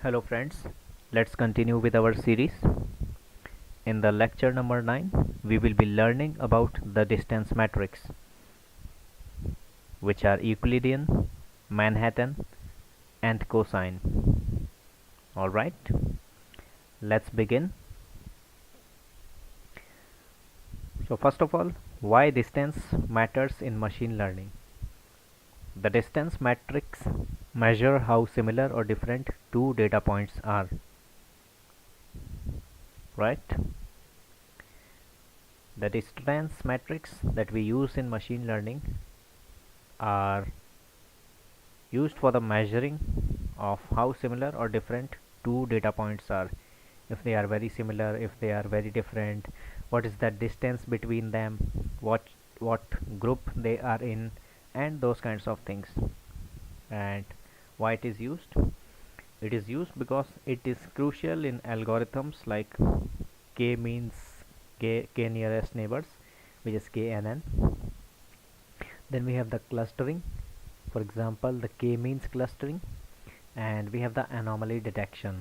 Hello friends, let's continue with our series. In the lecture number 9, we will be learning about the distance matrix, which are Euclidean, Manhattan, and cosine. Alright, let's begin. So first of all, why distance matters in machine learning? The distance matrix measure how similar or different two data points are, right? The distance matrix that we use in machine learning are used for the measuring of how similar or different two data points are. If they are very similar, if they are very different, what is the distance between them, what group they are in, and those kinds of things. And why it is used? It is used because it is crucial in algorithms like k means k nearest neighbors, which is knn. Then we have the clustering, for example the k-means clustering, and we have the anomaly detection,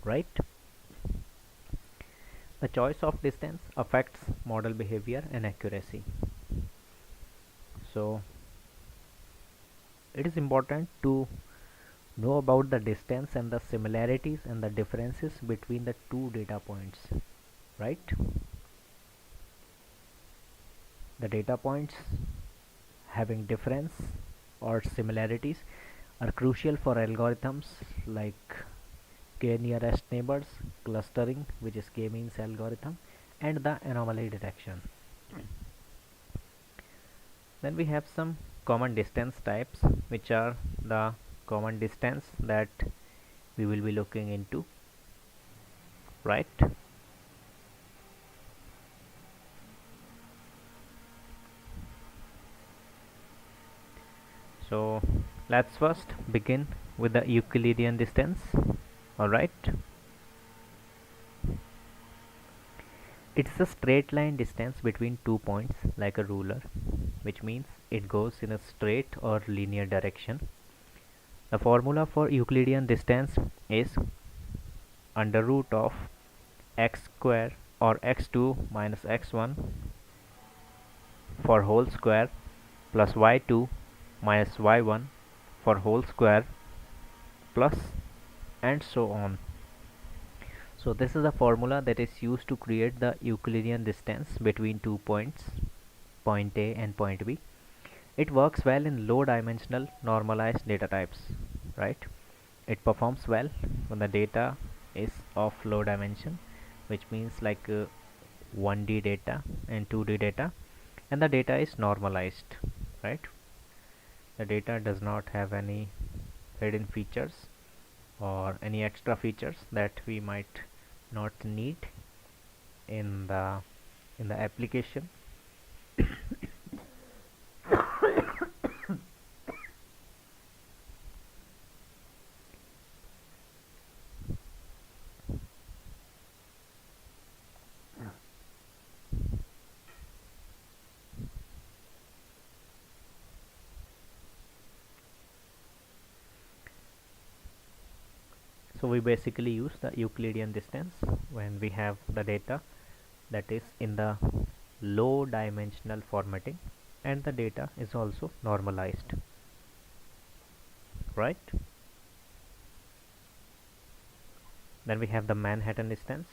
right? The choice of distance affects model behavior and accuracy. So it is important to know about the distance and the similarities and the differences between the two data points, right? The data points having difference or similarities are crucial for algorithms like k nearest neighbors, clustering, which is k means algorithm, and the anomaly detection. Then we have some common distance types, which are the common distance that we will be looking into, right? So let's first begin with the Euclidean distance. Alright, it's a straight line distance between 2 points like a ruler, which means it goes in a straight or linear direction. The formula for Euclidean distance is under root of x square or x2 minus x1 for whole square plus y2 minus y1 for whole square plus and so on. So this is a formula that is used to create the Euclidean distance between 2 points, point A and point B. It works well in low dimensional normalized data types, right? It performs well when the data is of low dimension, which means like 1D data and 2D data, and the data is normalized, right? The data does not have any hidden features or any extra features that we might not need in the application. So we basically use the Euclidean distance when we have the data that is in the low dimensional formatting and the data is also normalized, right? Then we have the Manhattan distance.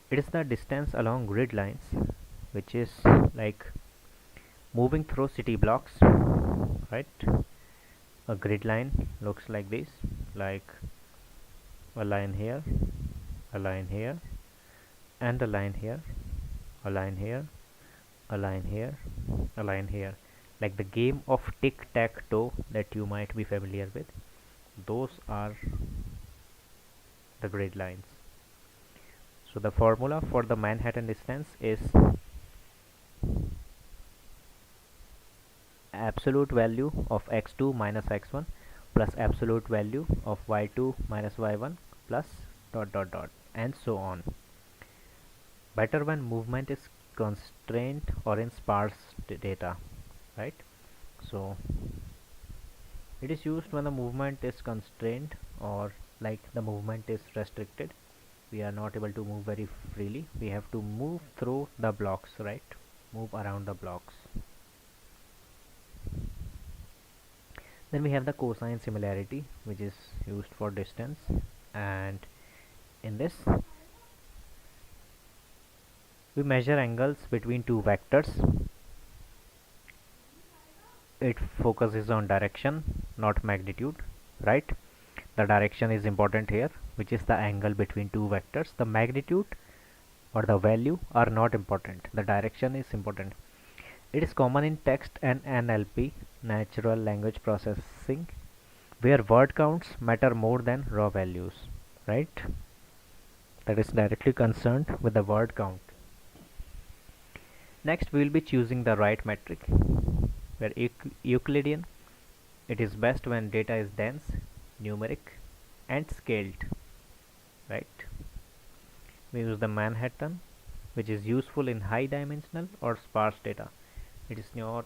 It is the distance along grid lines, which is like moving through city blocks, right? A grid line looks like this, like a line here, a line here, and a line here, a line here, a line here, a line here, like the game of tic-tac-toe that you might be familiar with. Those are the grid lines. So the formula for the Manhattan distance is absolute value of x2 minus x1 plus absolute value of y2 minus y1 plus dot dot dot and so on. Better when movement is constrained or in sparse data, right? So it is used when the movement is constrained or like the movement is restricted. We are not able to move very freely. We have to move through the blocks, right? Move around the blocks. Then we have the cosine similarity, which is used for distance, and in this we measure angles between two vectors. It focuses on direction, not magnitude, right? The direction is important here, which is the angle between two vectors. The magnitude or the value are not important. The direction is important. It is common in text and NLP, natural language processing, where word counts matter more than raw values, right? That is directly concerned with the word count. Next, we will be choosing the right metric, where Euclidean. It is best when data is dense, numeric, and scaled, right? We use the Manhattan, which is useful in high dimensional or sparse data. It is not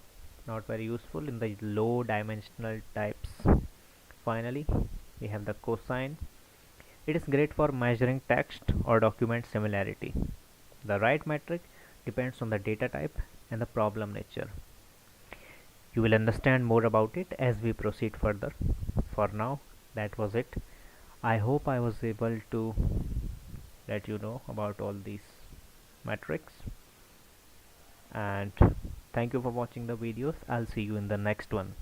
very useful in the low dimensional types. Finally, we have the cosine. It is great for measuring text or document similarity. The right metric depends on the data type and the problem nature. You will understand more about it as we proceed further. For now, that was it. I hope I was able to let you know about all these metrics, and thank you for watching the videos. I'll see you in the next one.